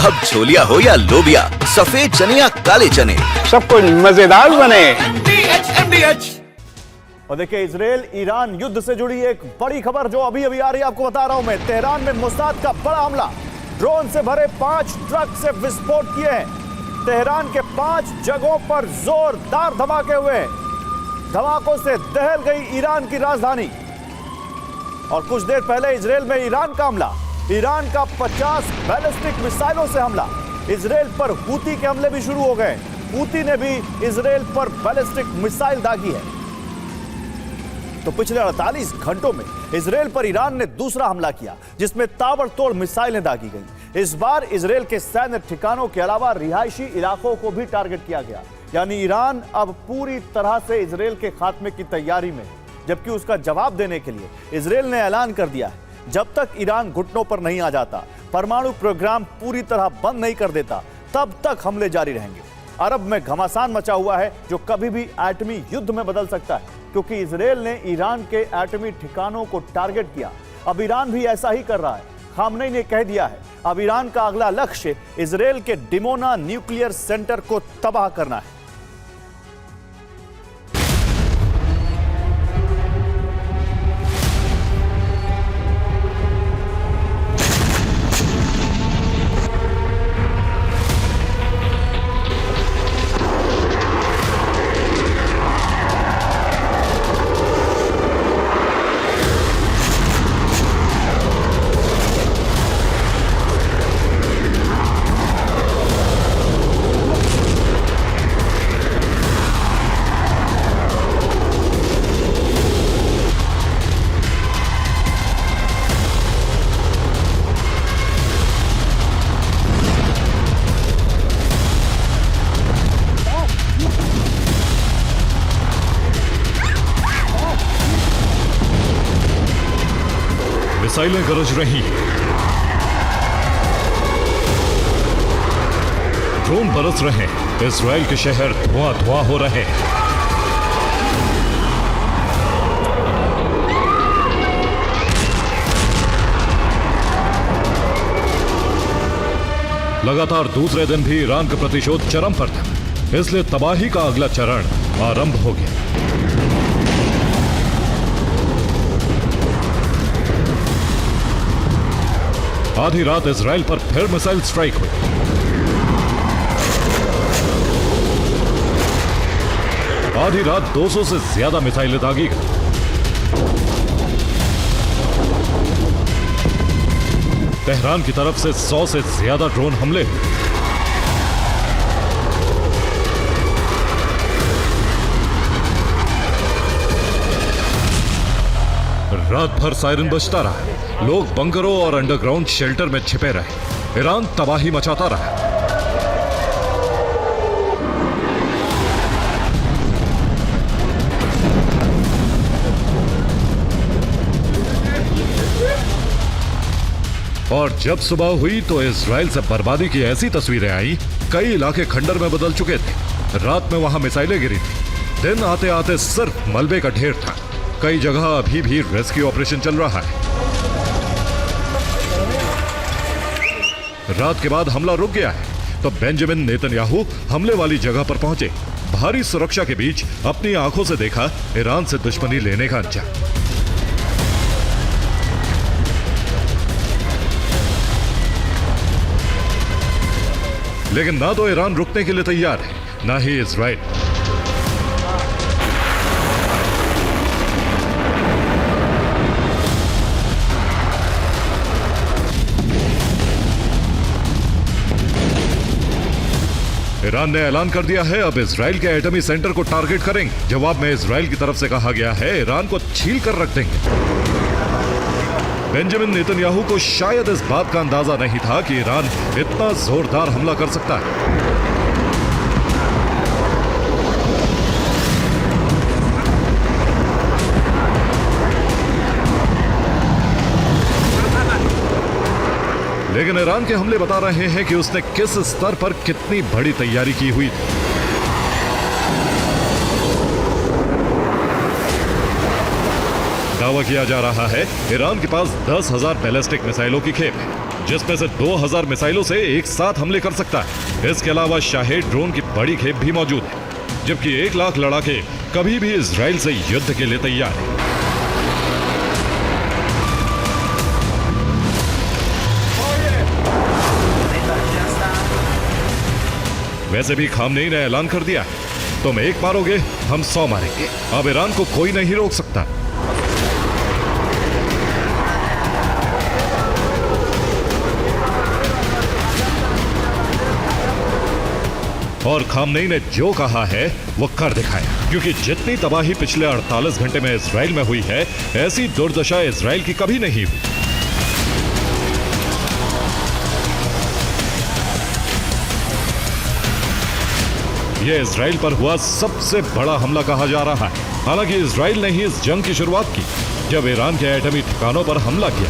अब छोलिया हो या लोबिया, सफेद चने या काले चने, सब कुछ मजेदार बने। और देखिए, इजराइल ईरान युद्ध से जुड़ी एक बड़ी खबर जो अभी अभी आ रही है, आपको बता रहा हूं मैं। तेहरान में मोसाद का बड़ा हमला, ड्रोन से भरे 5 ट्रक से विस्फोट किए हैं। तेहरान के 5 जगहों पर जोरदार धमाके हुए। धमाकों से दहल गई ईरान की राजधानी। और कुछ देर पहले इजराइल में ईरान का हमला, ईरान का 50 बैलिस्टिक मिसाइलों से हमला। इजराइल पर हूती के हमले भी शुरू हो गए। हूती ने भी इजराइल पर बैलिस्टिक मिसाइल दागी है। तो पिछले 48 घंटों में इजराइल पर ईरान ने दूसरा हमला किया, जिसमें ताबड़तोड़ मिसाइलें दागी गई। इस बार इजराइल के सैन्य ठिकानों के अलावा रिहायशी इलाकों को भी टारगेट किया गया। यानी ईरान अब पूरी तरह से इजराइल के खात्मे की तैयारी में, जबकि उसका जवाब देने के लिए इजराइल ने ऐलान कर दिया है, जब तक ईरान घुटनों पर नहीं आ जाता, परमाणु प्रोग्राम पूरी तरह बंद नहीं कर देता, तब तक हमले जारी रहेंगे। अरब में घमासान मचा हुआ है, जो कभी भी एटमी युद्ध में बदल सकता है, क्योंकि इजराइल ने ईरान के एटमी ठिकानों को टारगेट किया। अब ईरान भी ऐसा ही कर रहा है। खामनेई ने कह दिया है, अब ईरान का अगला लक्ष्य इजराइल के डिमोना न्यूक्लियर सेंटर को तबाह करना है। मिसाइलें गरज रही, ड्रोन बरस रहे, इजराइल के शहर धुआं धुआं हो रहे। लगातार दूसरे दिन भी ईरान का प्रतिशोध चरम पर था, इसलिए तबाही का अगला चरण आरंभ हो गया। आधी रात इजराइल पर फिर मिसाइल स्ट्राइक हुई। आधी रात 200 से ज्यादा मिसाइलें दागी गई। तेहरान की तरफ से 100 से ज्यादा ड्रोन हमले हुए। रात भर सायरन बजता रहा, लोग बंकरों और अंडरग्राउंड शेल्टर में छिपे रहे। ईरान तबाही मचाता रहा। और जब सुबह हुई तो इजराइल से बर्बादी की ऐसी तस्वीरें आई, कई इलाके खंडर में बदल चुके थे। रात में वहां मिसाइलें गिरी थी। दिन आते आते सिर्फ मलबे का ढेर था। कई जगह अभी भी रेस्क्यू ऑपरेशन चल रहा है। रात के बाद हमला रुक गया है तो बेंजामिन नेतन्याहू हमले वाली जगह पर पहुंचे। भारी सुरक्षा के बीच अपनी आंखों से देखा ईरान से दुश्मनी लेने का अंजाम। लेकिन ना तो ईरान रुकने के लिए तैयार है, ना ही इजराइल। ईरान ने ऐलान कर दिया है, अब इजराइल के एटमी सेंटर को टारगेट करेंगे। जवाब में इजराइल की तरफ से कहा गया है, ईरान को छील कर रख देंगे। बेंजामिन नेतन्याहू को शायद इस बात का अंदाजा नहीं था कि ईरान इतना जोरदार हमला कर सकता है। लेकिन ईरान के हमले बता रहे हैं कि उसने किस स्तर पर कितनी बड़ी तैयारी की हुई थी। दावा किया जा रहा है ईरान के पास 10,000 बैलिस्टिक मिसाइलों की खेप है। जिसमें से 2000 मिसाइलों से एक साथ हमले कर सकता है। इसके अलावा शाहेद ड्रोन की बड़ी खेप भी मौजूद है, जबकि 1 लाख लड़ाके कभी भी इजराइल से युद्ध के लिए तैयार है। वैसे भी खामनेई ने ऐलान कर दिया है, तुम 1 मारोगे हम 100 मारेंगे। अब ईरान को कोई नहीं रोक सकता। और खामनेई ने जो कहा है वो कर दिखाया, क्योंकि जितनी तबाही पिछले 48 घंटे में इजराइल में हुई है, ऐसी दुर्दशा इजराइल की कभी नहीं हुई। यह इजराइल पर हुआ सबसे बड़ा हमला कहा जा रहा है। हालांकि इजराइल ने ही इस जंग की शुरुआत की, जब ईरान के एटमी ठिकानों पर हमला किया।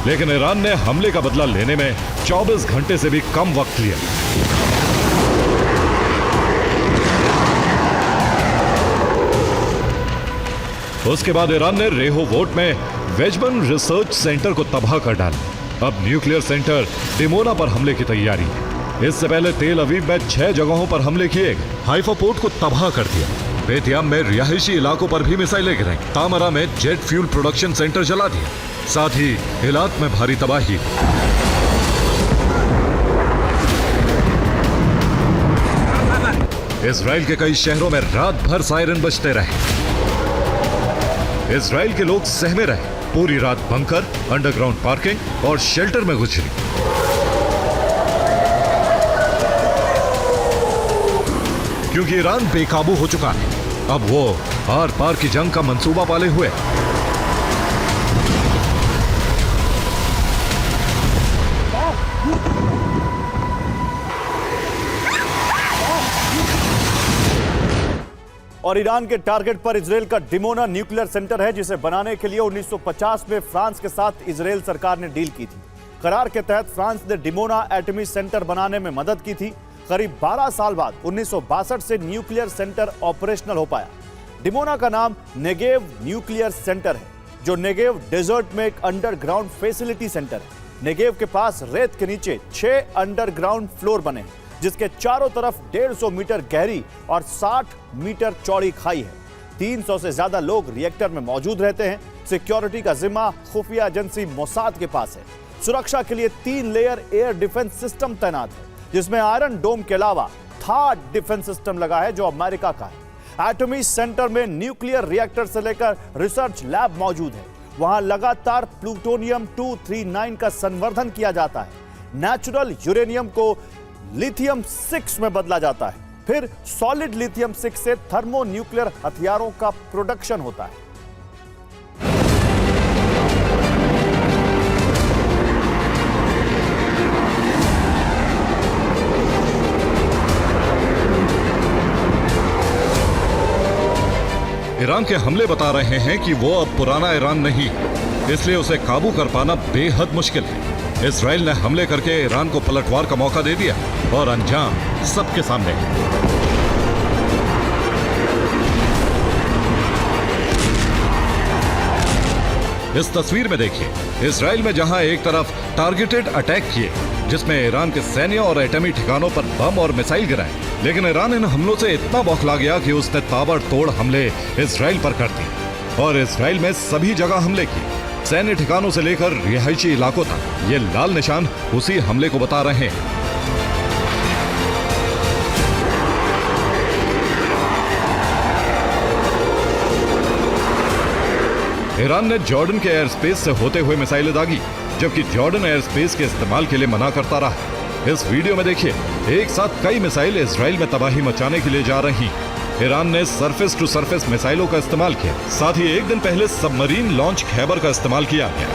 लेकिन ईरान ने हमले का बदला लेने में 24 घंटे से भी कम वक्त लिया। उसके बाद ईरान ने रेहोवोट में वेजबन रिसर्च सेंटर को तबाह कर डाला। अब न्यूक्लियर सेंटर डिमोना पर हमले की तैयारी है। इससे पहले तेल अवीव में 6 जगहों पर हमले किए गए। हाइफा पोर्ट को तबाह कर दिया। बेतियाम में रिहायशी इलाकों पर भी मिसाइलें गिराई। तामरा में जेट फ्यूल प्रोडक्शन सेंटर जला दिया। साथ ही इलाक में भारी तबाही। इजराइल के कई शहरों में रात भर सायरन बजते रहे। इजराइल के लोग सहमे रहे। पूरी रात बंकर, अंडरग्राउंड पार्किंग और शेल्टर में गुजरी। क्योंकि ईरान बेकाबू हो चुका है। अब वो आर पार की जंग का मंसूबा पाले हुए। और ईरान के टारगेट पर इजराइल का डिमोना न्यूक्लियर सेंटर है, जिसे बनाने के लिए 1950 में फ्रांस के साथ इजराइल सरकार ने डील की थी। करार के तहत फ्रांस ने डिमोना एटमी सेंटर बनाने में मदद की थी। करीब 12 साल बाद 1962 से न्यूक्लियर सेंटर ऑपरेशनल हो पाया। डिमोना का नाम नेगेव न्यूक्लियर सेंटर है, जो नेगेव डेजर्ट में एक अंडरग्राउंड फैसिलिटी सेंटर है। नेगेव के पास रेत के नीचे 6 अंडरग्राउंड फ्लोर बने हैं, जिसके चारों तरफ 150 मीटर गहरी और 60 मीटर चौड़ी खाई है। 300 से ज्यादा लोग रिएक्टर में मौजूद रहते हैं। सिक्योरिटी का जिम्मा खुफिया एजेंसी मोसाद के पास है। सुरक्षा के लिए 3 लेयर एयर डिफेंस सिस्टम तैनात है, जिसमें आयरन डोम के अलावा थार्ड डिफेंस सिस्टम लगा है, जो अमेरिका का है। एटमी सेंटर में न्यूक्लियर रिएक्टर से लेकर रिसर्च लैब मौजूद है। वहां लगातार प्लूटोनियम 239 का संवर्धन किया जाता है। नेचुरल यूरेनियम को लिथियम 6 में बदला जाता है। फिर सॉलिड लिथियम 6 से थर्मो न्यूक्लियर हथियारों का प्रोडक्शन होता है। ईरान के हमले बता रहे हैं कि वो अब पुराना ईरान नहीं, इसलिए उसे काबू कर पाना बेहद मुश्किल है। इजराइल ने हमले करके ईरान को पलटवार का मौका दे दिया और अंजाम सबके सामने है। इस तस्वीर में देखिए, इजराइल में जहां एक तरफ टारगेटेड अटैक किए, जिसमें ईरान के सैन्य और एटमी ठिकानों पर बम और मिसाइल गिराए, लेकिन ईरान इन हमलों से इतना बौखला गया कि उसने ताबड़तोड़ हमले इजराइल पर कर दिए और इजराइल में सभी जगह हमले किए, सैन्य ठिकानों से लेकर रिहायशी इलाकों तक। ये लाल निशान उसी हमले को बता रहे हैं। ईरान ने जॉर्डन के एयर स्पेस से होते हुए मिसाइलें दागी, जबकि जॉर्डन एयर स्पेस के इस्तेमाल के लिए मना करता रहा। इस वीडियो में देखिए, एक साथ कई मिसाइल इजराइल में तबाही मचाने के लिए जा रही। ईरान ने सरफेस टू सरफेस मिसाइलों का इस्तेमाल किया। साथ ही एक दिन पहले सबमरीन लॉन्च खैबर का इस्तेमाल किया गया।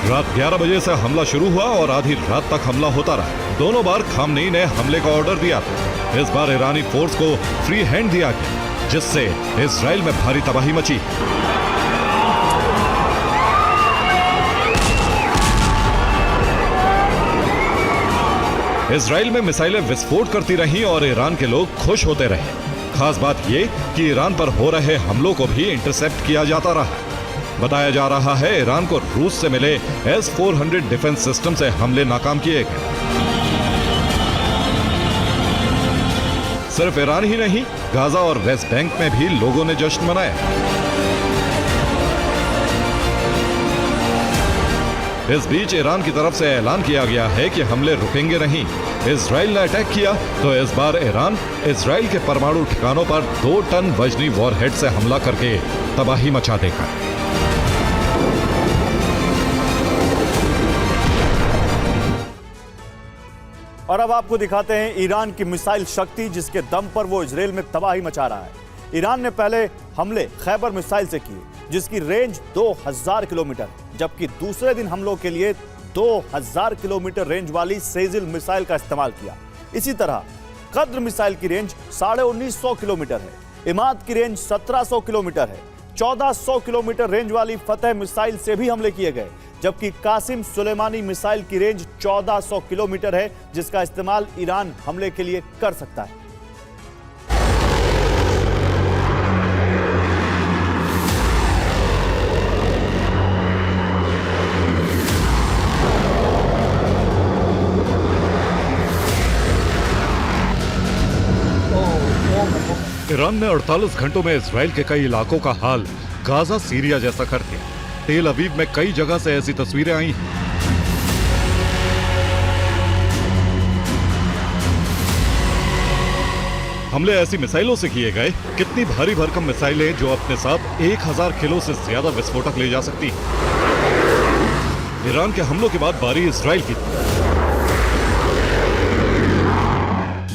रात 11 बजे से हमला शुरू हुआ और आधी रात तक हमला होता रहा। दोनों बार खामनेई ने हमले का ऑर्डर दिया था। इस बार ईरानी फोर्स को फ्री हैंड दिया गया, जिससे इजराइल में भारी तबाही मची। इजराइल में मिसाइलें विस्फोट करती रहीं और ईरान के लोग खुश होते रहे। खास बात ये कि ईरान पर हो रहे हमलों को भी इंटरसेप्ट किया जाता रहा। बताया जा रहा है ईरान को रूस से मिले S-400 डिफेंस सिस्टम से हमले नाकाम किए गए। सिर्फ ईरान ही नहीं, गाजा और वेस्ट बैंक में भी लोगों ने जश्न मनाया। इस बीच ईरान की तरफ से ऐलान किया गया है कि हमले रुकेंगे नहीं। इजराइल ने अटैक किया तो इस बार ईरान इजराइल के परमाणु ठिकानों पर 2 टन वजनी वॉरहेड से हमला करके तबाही मचा देगा। और अब आपको दिखाते हैं ईरान की मिसाइल शक्ति, जिसके दम पर वो इजराइल में तबाही मचा रहा है। ईरान ने पहले हमले खैबर मिसाइल से किए, जिसकी रेंज 2000 किलोमीटर है, जबकि दूसरे दिन हमलों के लिए 2000 किलोमीटर रेंज वाली सेजिल मिसाइल का इस्तेमाल किया। इसी तरह कद्र मिसाइल की रेंज 1950 किलोमीटर है, इमाद की रेंज 1700 किलोमीटर है। 1400 किलोमीटर रेंज वाली फतेह मिसाइल से भी हमले किए गए, जबकि कासिम सुलेमानी मिसाइल की रेंज 1400 किलोमीटर है, जिसका इस्तेमाल ईरान हमले के लिए कर सकता है। ईरान ने 48 घंटों में इजराइल के कई इलाकों का हाल गाजा सीरिया जैसा कर दिया। तेल अवीव में कई जगह से ऐसी तस्वीरें आई हैं। हमले ऐसी मिसाइलों से किए गए, कितनी भारी भरकम मिसाइलें जो अपने साथ 1000 किलो से ज्यादा विस्फोटक ले जा सकती हैं। ईरान के हमलों के बाद बारी इजराइल की,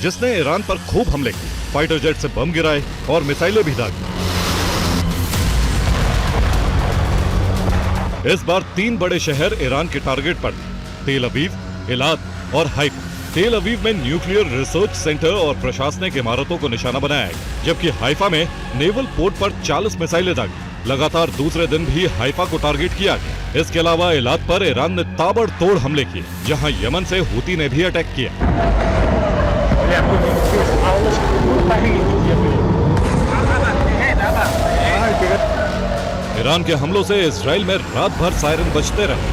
जिसने ईरान पर खूब हमले किए, फाइटर जेट से बम गिराए और मिसाइलें भी दागी। इस बार 3 बड़े शहर ईरान के टारगेट पर थे, तेल अवीव, इलाद और हाइफा। तेल अवीव में न्यूक्लियर रिसर्च सेंटर और प्रशासनिक इमारतों को निशाना बनाया गया, जबकि हाइफा में नेवल पोर्ट पर 40 मिसाइलें दागी। लगातार दूसरे दिन भी हाइफा को टारगेट किया गया। इसके अलावा इलाद पर ईरान ने ताबड़तोड़ हमले किए, जहां यमन से हूती ने भी अटैक किया। ईरान के हमलों से इजराइल में रात भर सायरन बजते रहे।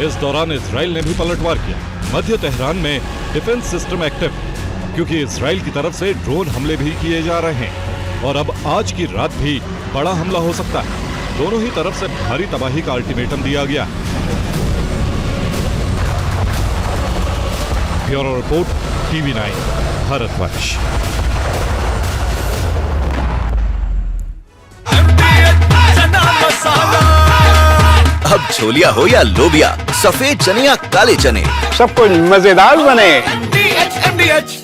इस दौरान इजराइल ने भी पलटवार किया। मध्य तेहरान में डिफेंस सिस्टम एक्टिव, क्योंकि इजराइल की तरफ से ड्रोन हमले भी किए जा रहे हैं और अब आज की रात भी बड़ा हमला हो सकता है। दोनों ही तरफ से भारी तबाही का अल्टीमेटम दिया गया। Bureau report, TV9 Bharatvarsh. अब छोलिया हो या लोबिया, सफेद चने या काले चने, सब कुछ मजेदार बने। MDH